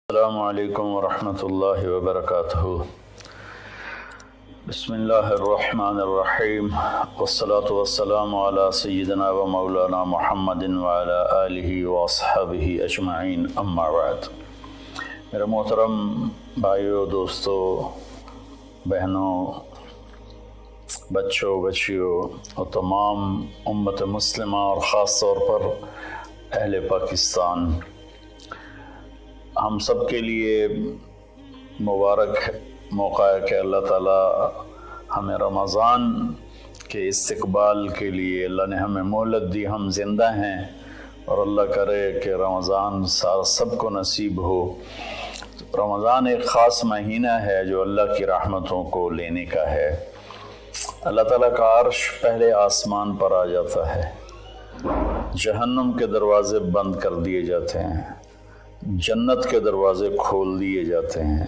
السلام علیکم ورحمۃ اللہ وبرکاتہ۔ بسم اللہ الرحمن الرحیم، والصلاة والسلام علی سیدنا و مولانا محمد وعلی آلہ واصحابہ اجمعین، اما بعد۔ میرے محترم بھائیوں، دوستوں، بہنوں، بچوں، بچیوں اور تمام امت مسلمہ اور خاص طور پر اہل پاکستان، ہم سب کے لیے مبارک موقع ہے کہ اللہ تعالیٰ ہمیں رمضان کے استقبال کے لیے اللہ نے ہمیں مہلت دی، ہم زندہ ہیں، اور اللہ کرے کہ رمضان سب کو نصیب ہو۔ رمضان ایک خاص مہینہ ہے جو اللہ کی رحمتوں کو لینے کا ہے۔ اللہ تعالیٰ کا عرش پہلے آسمان پر آ جاتا ہے، جہنم کے دروازے بند کر دیے جاتے ہیں، جنت کے دروازے کھول دیے جاتے ہیں۔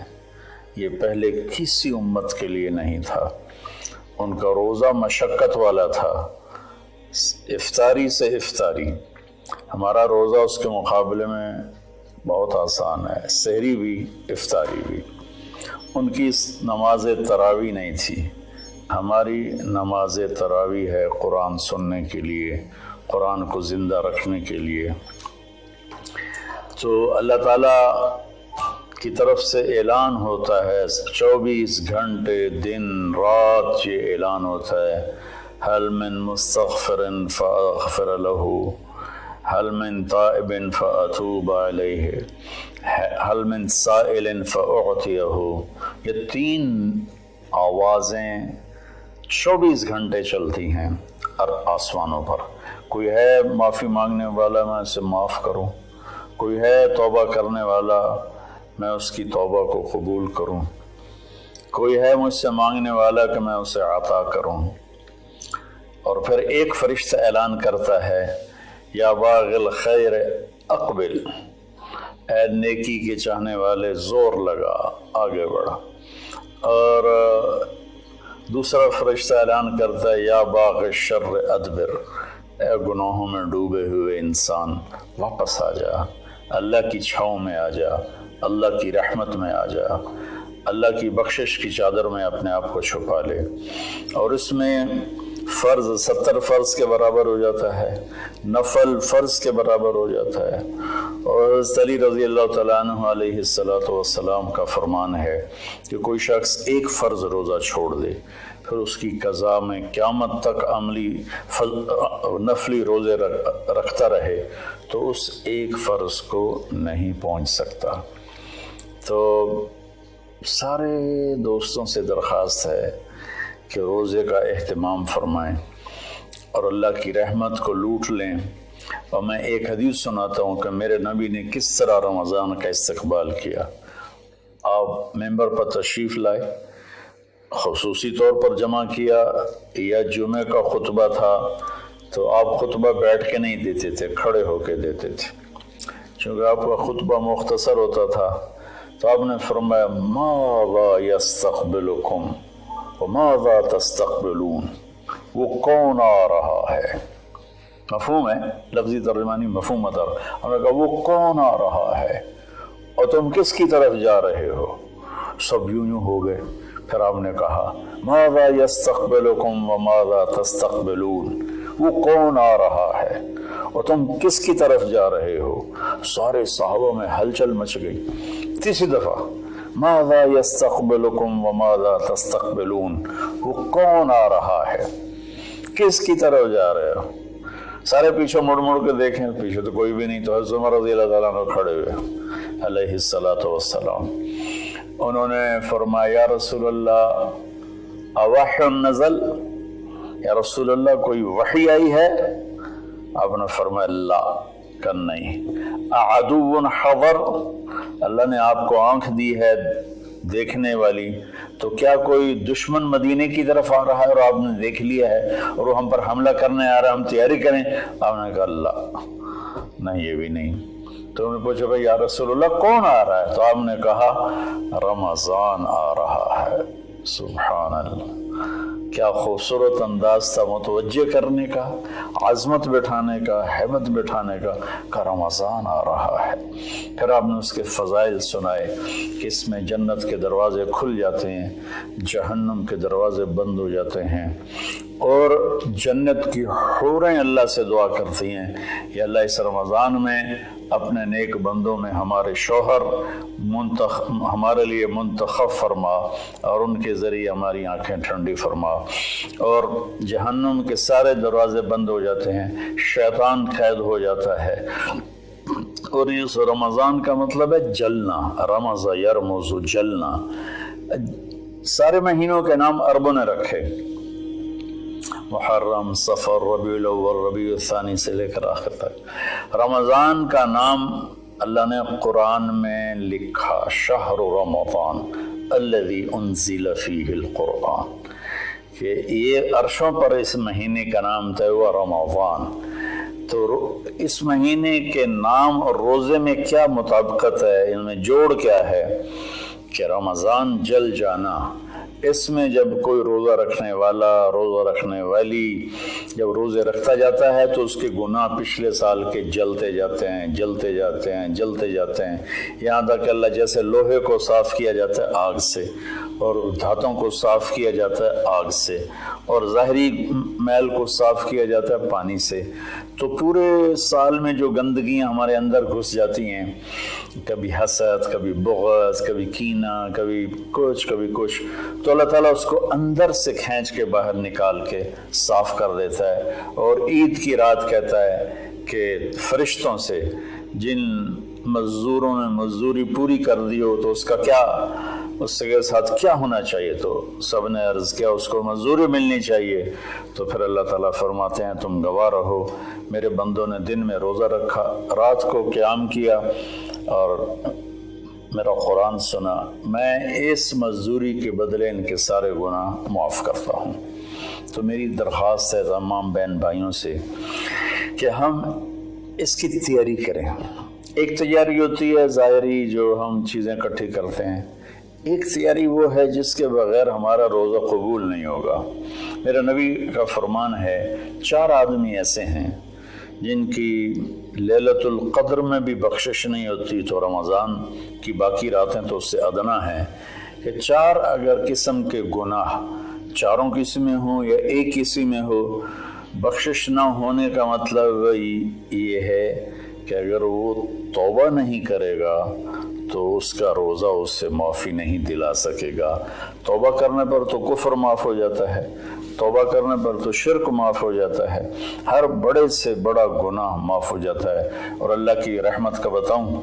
یہ پہلے کسی امت کے لیے نہیں تھا۔ ان کا روزہ مشقت والا تھا، افطاری سے افطاری۔ ہمارا روزہ اس کے مقابلے میں بہت آسان ہے، سحری بھی افطاری بھی۔ ان کی نماز تراویح نہیں تھی، ہماری نماز تراویح ہے قرآن سننے کے لیے، قرآن کو زندہ رکھنے کے لیے۔ تو اللہ تعالیٰ کی طرف سے اعلان ہوتا ہے، 24 گھنٹے دن رات یہ اعلان ہوتا ہے، هل من مستغفر فاغفر له، هل من تائب فاتوب علیہ، هل من سائل فاعطیہ۔ یہ تین آوازیں 24 گھنٹے چلتی ہیں آسمانوں پر۔ کوئی ہے معافی مانگنے والا، میں اسے معاف کروں، کوئی ہے توبہ کرنے والا، میں اس کی توبہ کو قبول کروں، کوئی ہے مجھ سے مانگنے والا کہ میں اسے عطا کروں۔ اور پھر ایک فرشتہ اعلان کرتا ہے، یا باغ الخیر اقبل، اے نیکی کے چاہنے والے زور لگا، آگے بڑھا۔ اور دوسرا فرشتہ اعلان کرتا ہے، یا باغ الشر ادبر، اے گناہوں میں ڈوبے ہوئے انسان واپس آ جا، اللہ کی چھاؤں میں آ جا، اللہ کی رحمت میں آ جا، اللہ کی بخشش کی چادر میں اپنے آپ کو چھپا لے۔ اور اس میں فرض 70 فرض کے برابر ہو جاتا ہے، نفل فرض کے برابر ہو جاتا ہے۔ اور حضرت علی رضی اللہ تعالیٰ عنہ علیہ السلام کا فرمان ہے کہ کوئی شخص ایک فرض روزہ چھوڑ دے، پھر اس کی قضا میں قیامت تک عملی نفلی روزے رکھتا رہے تو اس ایک فرض کو نہیں پہنچ سکتا۔ تو سارے دوستوں سے درخواست ہے کہ روزے کا اہتمام فرمائیں اور اللہ کی رحمت کو لوٹ لیں۔ اور میں ایک حدیث سناتا ہوں کہ میرے نبی نے کس طرح رمضان کا استقبال کیا۔ آپ ممبر پر تشریف لائے، خصوصی طور پر جمع کیا، یا جمعہ کا خطبہ تھا تو آپ خطبہ بیٹھ کے نہیں دیتے تھے، کھڑے ہو کے دیتے تھے، چونکہ آپ کا خطبہ مختصر ہوتا تھا۔ تو آپ نے فرمایا، ماذا یستقبلکم وماذا تستقبلون، وہ کون آ رہا ہے؟ مفہوم ہے، لفظی ترجمانی مفہوم مطلب۔ ہم نے کہا وہ کون آ رہا ہے اور تم کس کی طرف جا رہے ہو؟ سب یوں ہو گئے۔ پھر آپ نے کہا، ماذا یستقبلکم وماذا تستقبلون، وہ کون آ رہا ہے اور تم کس کی طرف جا رہے ہو؟ سارے صحابہ میں ہلچل مچ گئی۔ تیسری دفعہ، ماذا یستقبلکم وماذا تستقبلون، وہ کون آ رہا ہے، کس کی طرف جا رہے ہو؟ سارے پیچھے مڑ مڑ کے دیکھیں، پیچھے تو کوئی بھی نہیں۔ تو حضرت عمر رضی اللہ تعالیٰ عنہ کھڑے ہوئے علیہ السلام، انہوں نے فرمایا، یا رسول اللہ اوحی نزل، یا رسول اللہ کوئی وحی آئی ہے؟ آپ نے فرمایا، لا، کہ نہیں۔ اعدو حضر، اللہ نے آپ کو آنکھ دی ہے دیکھنے والی، تو کیا کوئی دشمن مدینے کی طرف آ رہا ہے اور آپ نے دیکھ لیا ہے اور وہ ہم پر حملہ کرنے آ رہا ہے، ہم تیاری کریں؟ آپ نے کہا، اللہ، نہیں، یہ بھی نہیں۔ تو انہوں نے پوچھا، بھائی یا رسول اللہ کون آ رہا ہے؟ تو آپ نے کہا، رمضان آ رہا ہے۔ سبحان اللہ، क्या खूबसूरत अंदाज था मुतवज्जे करने का, आज़मत बिठाने का, हैबत बिठाने का रमज़ान आ रहा है। फिर आपने उसके फ़ज़ाइल सुनाए कि इसमें जन्नत के दरवाज़े खुल जाते हैं, जहन्नम के दरवाज़े बंद हो जाते हैं, और जन्नत की हूरें अल्लाह से दुआ करती हैं कि अल्लाह इस रमज़ान में अपने नेक बंदों में हमारे शौहर हमारे लिए मुंतखब फरमा और उनके ज़रिए हमारी आंखें ठंडी फरमा। और जहन्नुम के सारे दरवाजे बंद हो जाते हैं, शैतान कैद हो जाता है। और इस रमज़ान का मतलब है जलना, रमज़ा यरमुज़ु, जलना। सारे महीनों के नाम अरबों ने रखे, मुहर्रम, सफ़र, रबीउल अव्वल, रबीउल सानी से लेकर आखिर तक। रमज़ान का नाम अल्लाह ने कुरान में लिखा, शहरु रमज़ान अल्लज़ी उन्ज़िल फ़ीहिल कुरान, कि ये अर्शों पर इस महीने का नाम तय हुआ रमज़ान। तो इस महीने के नाम और रोज़े में क्या मुताबिकत है, इनमें जोड़ क्या है कि रमज़ान जल जाना। इसमें जब कोई रोज़ा रखने वाला, रोज़ा रखने वाली जब रोज़े रखता जाता है तो उसके गुनाह पिछले साल के जलते जाते हैं, जलते जाते हैं, जलते जाते हैं, यहाँ तक अल्लाह जैसे लोहे को साफ़ किया जाता है आग से, और धातों को साफ़ किया जाता है आग से, और ज़ाहरी मैल को साफ़ किया जाता है पानी से। तो पूरे साल में जो गंदगियाँ हमारे अंदर घुस जाती हैं, कभी हसद, कभी बुग़्ज़, कभी कीना, कभी कुछ, तो अल्लाह ताला उसको अंदर से खींच के बाहर निकाल के साफ़ कर देता है। और ईद की रात कहता है कि फरिश्तों से जिन मज़दूरों ने मज़दूरी पूरी कर दी हो तो उसका क्या, उसके साथ क्या होना चाहिए, तो सब ने अर्ज़ किया उसको मज़दूरी मिलनी चाहिए। तो फिर अल्लाह ताला फरमाते हैं तुम गवाह रहो, मेरे बंदों ने दिन में रोज़ा रखा, रात को क़याम किया और मेरा कुरान सुना, मैं इस मज़दूरी के बदले इनके सारे गुनाह माफ़ करता हूँ। तो मेरी दरख्वास्त है तमाम बहन भाइयों से कि हम इसकी तैयारी करें। एक तैयारी होती है ज़ाहिरी, जो हम चीज़ें इकट्ठी करते हैं, एक तैयारी वो है जिसके बग़ैर हमारा रोज़ा कबूल नहीं होगा। मेरा नबी का फरमान है, 4 आदमी ऐसे हैं जिनकी लैलतुल क़द्र में भी बख्शिश नहीं होती, तो रमज़ान की बाकी रातें तो उससे अदना हैं, कि 4 अगर किस्म के गुनाह चारों किस्म में हो या एक किस्म में हो, बख्शिश ना होने का मतलब ये है कि अगर वो तौबा नहीं करेगा तो उसका रोज़ा उससे माफ़ी नहीं दिला सकेगा। तौबा करने पर तो कुफ्र माफ़ हो जाता है, तौबा करने पर तो शिर्क माफ़ हो जाता है, हर बड़े से बड़ा गुनाह माफ़ हो जाता है। और अल्लाह की रहमत का बताऊं,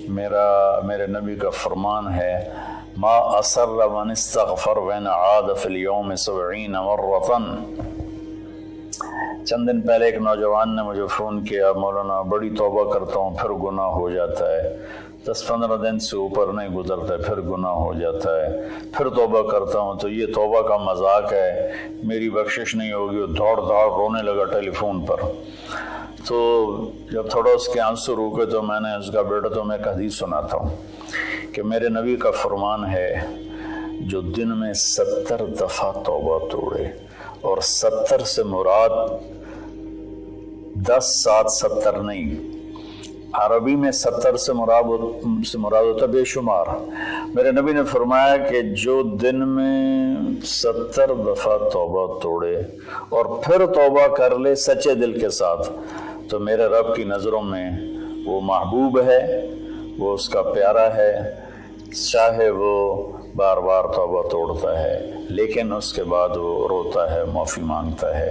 मेरे नबी का फरमान है, मा असर्र मन इस्तग़फ़र व इन आद फ़िल यौम 70 मर्रतन। चंद दिन पहले एक नौजवान ने मुझे फ़ोन किया, मौलाना बड़ी तौबा करता हूँ फिर गुनाह हो जाता है, 10-15 दिन से ऊपर नहीं गुजरता है फिर गुनाह हो जाता है, फिर तौबा करता हूँ तो ये तौबा का मजाक है, मेरी बख्शिश नहीं होगी। वो दौड़ रोने लगा टेलीफोन पर। तो जब थोड़ा उसके आंसू रुके तो मैंने उसका बेटा तो मैं एक हदीस सुनाता हूँ कि मेरे नबी का फरमान है, जो दिन में 70 दफ़ा तौबा तोड़े, और 70 से मुराद 10, 7, 70 नहीं, अरबी में 70 से मुराद होता बेशुमार। मेरे नबी ने फरमाया कि जो दिन में 70 दफ़ा तौबा तोड़े और फिर तौबा कर ले सच्चे दिल के साथ, तो मेरे रब की नज़रों में वो महबूब है, वो उसका प्यारा है, चाहे वो बार बार तौबा तोड़ता है लेकिन उसके बाद वो रोता है, माफ़ी मांगता है,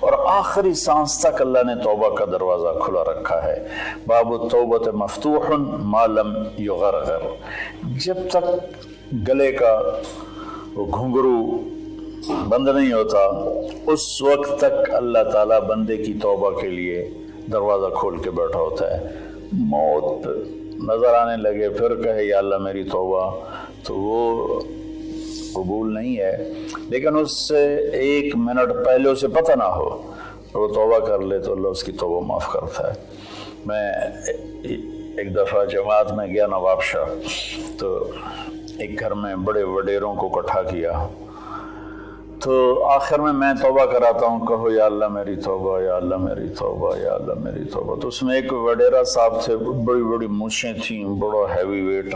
और आखिरी सांस तक अल्लाह ने तौबा का दरवाज़ा खुला रखा है। बाबु तौबत मफ्तूहन मालम युगरगर, जब तक गले का वो घुंघरू बंद नहीं होता उस वक्त तक अल्लाह ताला बंदे की तौबा के लिए दरवाज़ा खोल के बैठा होता है। मौत नज़र आने लगे फिर कहे या अल्लाह मेरी तौबा, तो वो कबूल नहीं है, लेकिन उससे 1 मिनट पहले उसे पता ना हो वो तौबा कर ले तो अल्लाह उसकी तौबा माफ़ करता है। मैं एक दफ़ा जमात में गया नवाबशाह, तो एक घर में बड़े वडेरों को इकट्ठा किया, تو آخر میں توبہ کراتا ہوں، کہو یا اللہ میری توبہ، یا اللہ میری توبہ، یا اللہ میری توبہ۔ تو اس میں ایک وڈیرا صاحب تھے، بڑی بڑی مونچھیں تھیں، بڑا ہیوی ویٹ،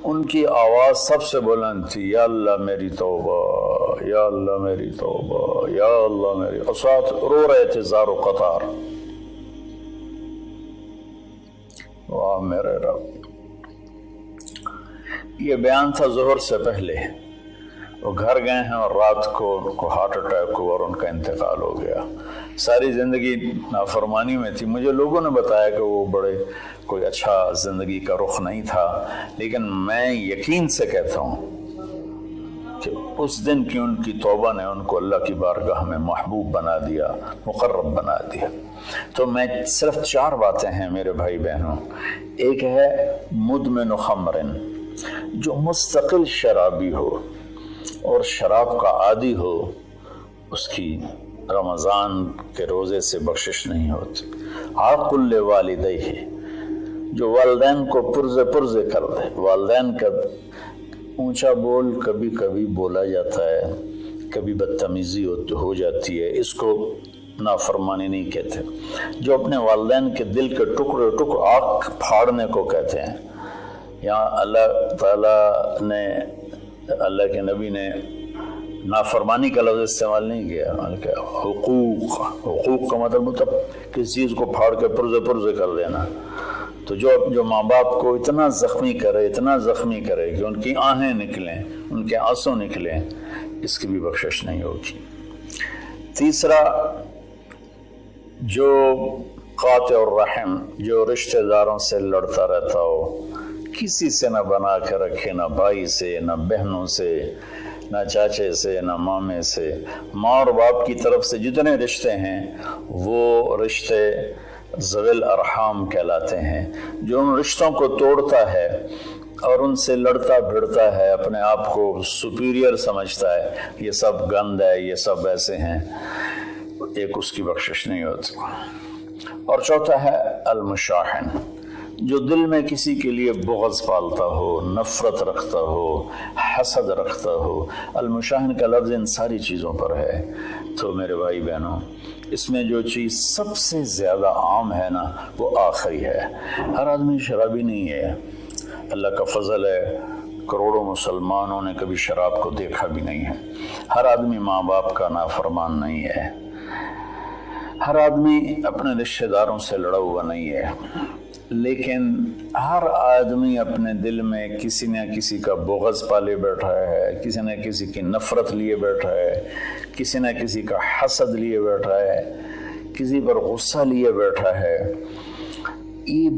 ان کی آواز سب سے بلند تھی، یا اللہ میری توبہ، یا اللہ میری توبہ، یا اللہ میری، اور ساتھ رو رہے تھے زار و قطار۔ واہ میرے رب! یہ بیان تھا ظہر سے پہلے۔ وہ گھر گئے ہیں اور رات کو ان کو ہارٹ اٹیک ہوا اور ان کا انتقال ہو گیا۔ ساری زندگی نافرمانی میں تھی۔ مجھے لوگوں نے بتایا کہ وہ بڑے کوئی اچھا زندگی کا رخ نہیں تھا، لیکن میں یقین سے کہتا ہوں کہ اس دن کی ان کی توبہ نے ان کو اللہ کی بارگاہ میں محبوب بنا دیا، مقرب بنا دیا۔ تو میں صرف 4 باتیں ہیں میرے بھائی بہنوں۔ ایک ہے مدمن خمر، جو مستقل شرابی ہو اور شراب کا عادی ہو، اس کی رمضان کے روزے سے بخشش نہیں ہوتی۔ عاقل لوالدیہ، جو والدین کو پرزے کر دے۔ والدین کا اونچا بول کبھی کبھی بولا جاتا ہے، کبھی بدتمیزی ہو جاتی ہے، اس کو نافرمانی نہیں کہتے۔ جو اپنے والدین کے دل کے ٹکڑے آنکھ پھاڑنے کو کہتے ہیں۔ یہاں اللہ تعالیٰ نے، اللہ کے نبی نے نافرمانی کا لفظ استعمال نہیں کیا، بلکہ حقوق کا مطلب کسی چیز کو پھاڑ کے پرزے کر دینا۔ تو جو ماں باپ کو اتنا زخمی کرے کہ ان کی آہیں نکلیں، ان کے آنسو نکلیں، اس کی بھی بخشش نہیں ہوگی۔ تیسرا، جو قاطع الرحم، جو رشتہ داروں سے لڑتا رہتا ہو، کسی سے نہ بنا کے رکھے، نہ بھائی سے، نہ بہنوں سے، نہ چاچے سے، نہ مامے سے۔ ماں اور باپ کی طرف سے جتنے رشتے ہیں وہ رشتے ذوی الارحام کہلاتے ہیں۔ جو ان رشتوں کو توڑتا ہے اور ان سے لڑتا بھڑتا ہے، اپنے آپ کو سپیریئر سمجھتا ہے، یہ سب گند ہے، یہ سب ایسے ہیں، ایک اس کی بخشش نہیں ہوتی۔ اور چوتھا ہے المشاحن، جو دل میں کسی کے لیے بغض پالتا ہو، نفرت رکھتا ہو، حسد رکھتا ہو۔ المشاحن کا لفظ ان ساری چیزوں پر ہے۔ تو میرے بھائی بہنوں، اس میں جو چیز سب سے زیادہ عام ہے نا، وہ آخری ہے۔ ہر آدمی شرابی نہیں ہے، اللہ کا فضل ہے، کروڑوں مسلمانوں نے کبھی شراب کو دیکھا بھی نہیں ہے۔ ہر آدمی ماں باپ کا نافرمان نہیں ہے، ہر آدمی اپنے رشتہ داروں سے لڑا ہوا نہیں ہے، لیکن ہر آدمی اپنے دل میں کسی نہ کسی کا بغض پالے بیٹھا ہے، کسی نہ کسی کی نفرت لیے بیٹھا ہے، کسی نہ کسی کا حسد لیے بیٹھا ہے، کسی پر غصہ لیے بیٹھا ہے۔ یہ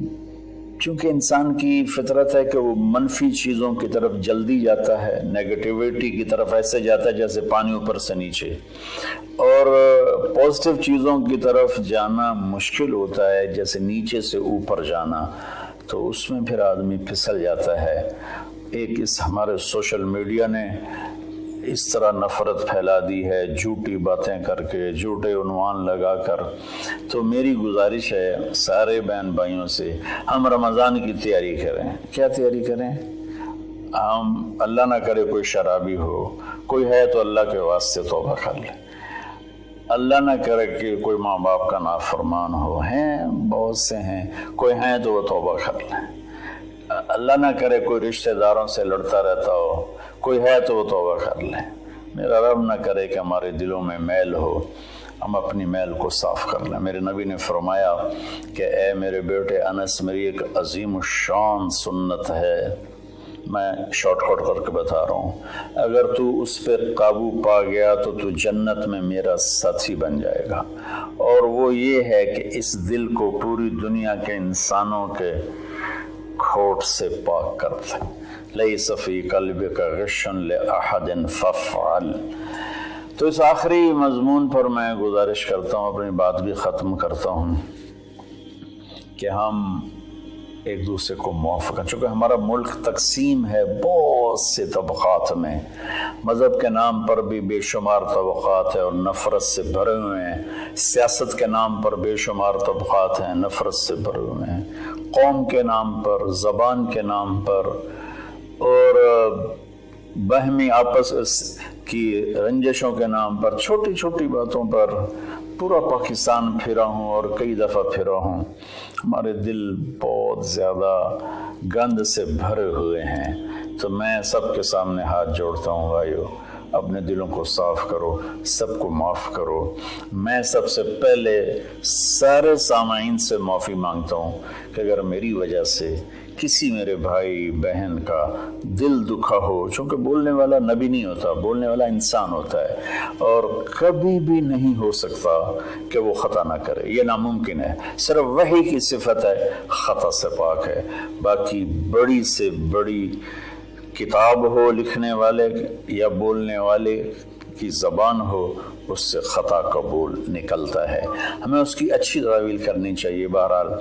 چونکہ انسان کی فطرت ہے کہ وہ منفی چیزوں کی طرف جلدی جاتا ہے، نیگیٹیوٹی کی طرف ایسے جاتا ہے جیسے پانی اوپر سے نیچے، اور پازیٹیو چیزوں کی طرف جانا مشکل ہوتا ہے جیسے نیچے سے اوپر جانا۔ تو اس میں پھر آدمی پھسل جاتا ہے۔ ایک اس ہمارے سوشل میڈیا نے اس طرح نفرت پھیلا دی ہے، جھوٹی باتیں کر کے، جھوٹے عنوان لگا کر۔ تو میری گزارش ہے سارے بہن بھائیوں سے، ہم رمضان کی تیاری کریں۔ کیا تیاری کریں؟ ہم اللہ نہ کرے کوئی شرابی ہو، کوئی ہے تو اللہ کے واسطے توبہ کر لے۔ اللہ نہ کرے کہ کوئی ماں باپ کا نافرمان ہو، ہیں بہت سے ہیں، کوئی ہیں تو وہ توبہ کر لیں۔ اللہ نہ کرے کوئی رشتہ داروں سے لڑتا رہتا ہو، کوئی ہے تو وہ توبہ کر لیں۔ میرا رب نہ کرے کہ ہمارے دلوں میں میل ہو، ہم اپنی میل کو صاف کر لیں۔ میرے نبی نے فرمایا کہ اے میرے بیٹے انس، میری ایک عظیم الشان سنت ہے، میں شارٹ کٹ کر کے بتا رہا ہوں، اگر تو اس پر قابو پا گیا تو تو جنت میں میرا ساتھی بن جائے گا۔ اور وہ یہ ہے کہ اس دل کو پوری دنیا کے انسانوں کے کھوٹ سے پاک کر دے۔ لیس فی قلبک غش لأحد فافعل۔ تو اس آخری مضمون پر میں گزارش کرتا ہوں، اپنی بات بھی ختم کرتا ہوں، کہ ہم ایک دوسرے کو معاف کریں۔ چونکہ ہمارا ملک تقسیم ہے بہت سے طبقات میں، مذہب کے نام پر بھی بے شمار طبقات ہیں اور نفرت سے بھرے ہوئے ہیں، سیاست کے نام پر بے شمار طبقات ہیں، نفرت سے بھرے ہوئے ہیں، قوم کے نام پر، زبان کے نام پر، اور باہمی آپس की रंजिशों के नाम पर छोटी छोटी बातों पर पूरा पाकिस्तान फिरा हूँ और कई दफ़ा फिरा हूँ। हमारे दिल बहुत ज़्यादा गंद से भरे हुए हैं। तो मैं सबके सामने हाथ जोड़ता हूँ, भाइयों अपने दिलों को साफ़ करो, सबको माफ़ करो। मैं सबसे पहले सारे सामाईन से माफ़ी मांगता हूँ कि अगर मेरी वजह से किसी मेरे भाई बहन का दिल दुखा हो, चूँकि बोलने वाला नबी नहीं होता, बोलने वाला इंसान होता है और कभी भी नहीं हो सकता कि वो ख़ता ना करे, ये नामुमकिन है। सिर्फ वही की सिफत है, ख़ता से पाक है। बाकी बड़ी से बड़ी किताब हो लिखने वाले या बोलने वाले की ज़बान हो, उससे ख़ता कबूल निकलता है। हमें उसकी अच्छी तावील करनी चाहिए। बहरहाल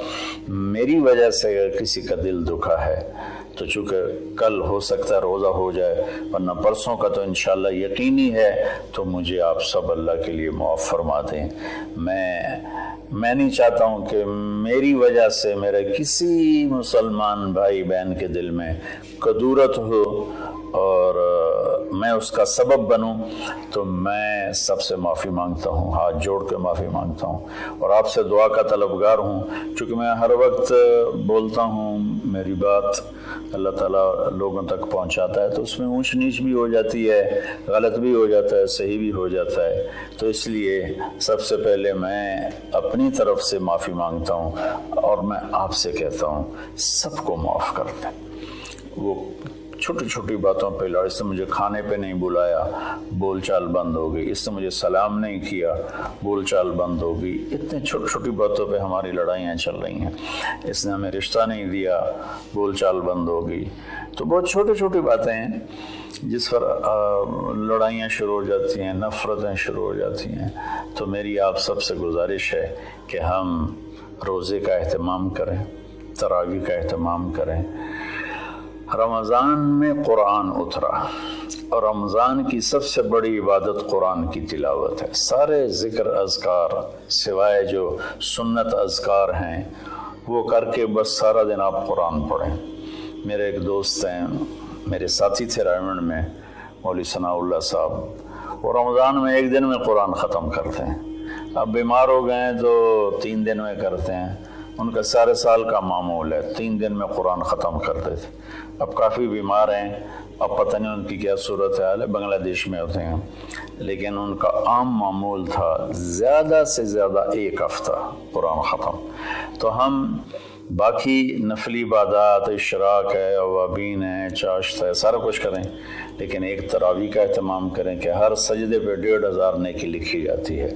मेरी वजह से अगर किसी का दिल दुखा है तो चूँकि कल हो सकता है रोज़ा हो जाए, वरना परसों का तो इंशाअल्लाह यकीनी है, तो मुझे आप सब अल्लाह के लिए माफ़ फरमा दें। मैं नहीं चाहता हूँ कि मेरी वजह से मेरे किसी मुसलमान भाई बहन के दिल में कदूरत हो और मैं उसका सबब बनूं। तो मैं सबसे माफ़ी मांगता हूँ, हाथ जोड़ के माफ़ी मांगता हूँ और आपसे दुआ का तलबगार हूँ। चूँकि मैं हर वक्त बोलता हूँ, मेरी बात अल्लाह ताला लोगों तक पहुँचाता है, तो उसमें ऊंच नीच भी हो जाती है, गलत भी हो जाता है, सही भी हो जाता है। तो इसलिए सबसे पहले मैं अपनी तरफ से माफ़ी मांगता हूँ और मैं आपसे कहता हूँ सबको माफ़ कर दें। वो छोटी छोटी बातों पे लड़, इसने मुझे खाने पे नहीं बुलाया, बोलचाल बंद हो गई, इसने मुझे सलाम नहीं किया, बोलचाल बंद हो गई। इतने छोटी छोटी बातों पे हमारी लड़ाइयाँ चल रही हैं। इसने हमें रिश्ता नहीं दिया, बोलचाल बंद हो गई। तो बहुत छोटी छोटी बातें हैं जिस पर लड़ाइयाँ शुरू हो जाती हैं, नफ़रतें शुरू हो जाती हैं। तो मेरी आप सबसे गुजारिश है कि हम रोज़े का एहतमाम करें, तरावी का एहतमाम करें। रमज़ान में कुरान उतरा और रमज़ान की सबसे बड़ी इबादत कुरान की तिलावत है। सारे ज़िक्र अज़कार सिवाय जो सुन्नत अज़कार हैं वो करके बस सारा दिन आप कुरान पढ़ें। मेरे एक दोस्त हैं, मेरे साथी थे रायमंड में, मौलवी सनाउल्लाह साहब, वो रमज़ान में एक दिन में कुरान ख़त्म करते हैं। अब बीमार हो गए हैं तो 3 दिन में करते हैं। उनका सारे साल का मामूल है, 3 दिन में कुरान ख़त्म करते थे। अब काफ़ी बीमार हैं, अब पता नहीं उनकी क्या सूरत हाल है, बांग्लादेश में होते हैं, लेकिन उनका आम मामूल था ज़्यादा से ज़्यादा 1 हफ़्ता कुरान ख़त्म। तो हम बाकी नफली इबादत, इशराक है, अवाबीन है, चाश्त है, सारा कुछ करें, लेकिन एक तरावी का एहतमाम करें कि हर सजदे पे 1500 नेकी लिखी जाती है।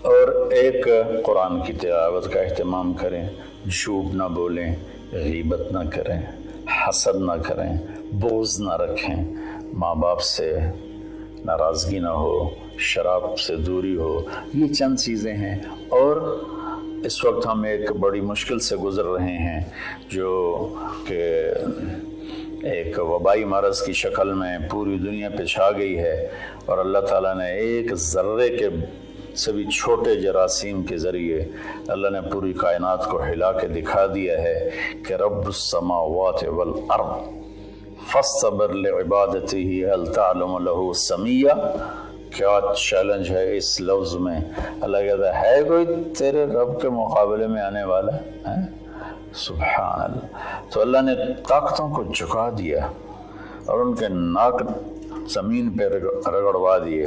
और एक कुरान की तिलावत का एहतमाम करें, झूठ ना बोलें, गीबत ना करें, हसद ना करें, बोझ ना रखें, माँ बाप से नाराज़गी ना हो, शराब से दूरी हो। ये चंद चीज़ें हैं। और इस वक्त हम एक बड़ी मुश्किल से गुज़र रहे हैं जो कि एक वबाई मरज़ की शक्ल में पूरी दुनिया पे छा गई है। और अल्लाह ताला ने एक ज़र्रे के सभी छोटे जरासीम के ज़रिए अल्लाह ने पूरी कायनात को हिला के दिखा दिया है कि रब्बुस समावाति वल अर्द फस्तबिर लिइबादतिही हल तअलमु लहू समिया। क्या चैलेंज है इस लफ्ज़ में। अल्लाह कहता है कोई तेरे रब के मुकाबले में आने वाला है? सुभान अल्लाह। तो अल्लाह ने ताकतों को झुका दिया और उनके नाक ज़मीन पे रगड़वा दिए।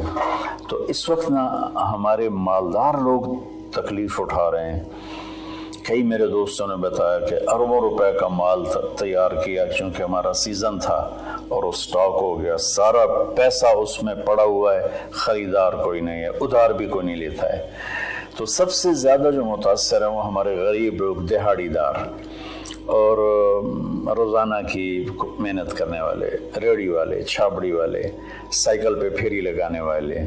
तो इस वक्त ना हमारे मालदार लोग तकलीफ़ उठा रहे हैं। कई मेरे दोस्तों ने बताया कि अरबों रुपए का माल तैयार किया क्योंकि हमारा सीज़न था और वो स्टॉक हो गया, सारा पैसा उसमें पड़ा हुआ है, ख़रीदार कोई नहीं है, उधार भी कोई नहीं लेता है। तो सबसे ज़्यादा जो मुतासर है वो हमारे गरीब लोग, दिहाड़ीदार और रोज़ाना की मेहनत करने वाले, रेड़ी वाले, छाबड़ी वाले, साइकिल पे फेरी लगाने वाले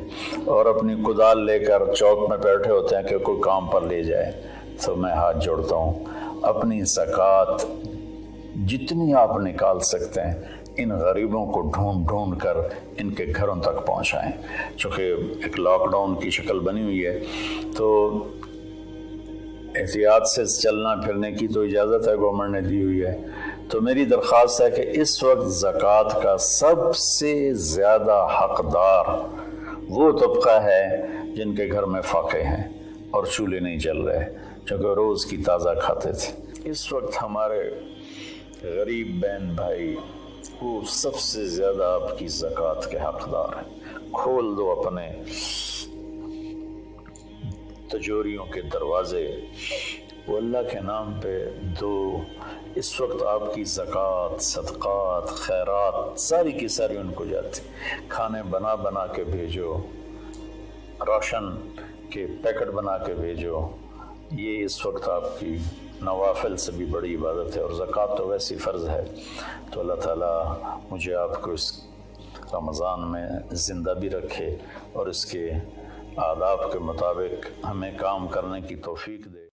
और अपनी कुदाल लेकर चौक में बैठे होते हैं कि कोई काम पर ले जाए। तो मैं हाथ जोड़ता हूँ, अपनी ज़कात जितनी आप निकाल सकते हैं इन गरीबों को ढूंढ ढूंढ कर इनके घरों तक पहुँचाएँ। चूँकि एक लॉकडाउन की शक्ल बनी हुई है तो एहतियात से चलना फिरने की तो इजाज़त है, गवर्नमेंट ने दी हुई है, تو میری درخواست ہے کہ اس وقت زکوٰۃ کا سب سے زیادہ حقدار وہ طبقہ ہے جن کے گھر میں فاقے ہیں اور چولہے نہیں جل رہے، چونکہ روز کی تازہ کھاتے تھے۔ اس وقت ہمارے غریب بہن بھائی وہ سب سے زیادہ آپ کی زکوٰۃ کے حقدار ہیں۔ کھول دو اپنے تجوریوں کے دروازے، وہ اللہ کے نام پہ دو۔ اس وقت آپ کی زکوٰۃ، صدقات، خیرات ساری کی ساری ان کو جاتی، کھانے بنا بنا کے بھیجو، راشن کے پیکٹ بنا کے بھیجو۔ یہ اس وقت آپ کی نوافل سے بھی بڑی عبادت ہے، اور زکوٰۃ تو ویسی فرض ہے۔ تو اللہ تعالیٰ مجھے آپ کو اس رمضان میں زندہ بھی رکھے اور اس کے آداب کے مطابق ہمیں کام کرنے کی توفیق دے۔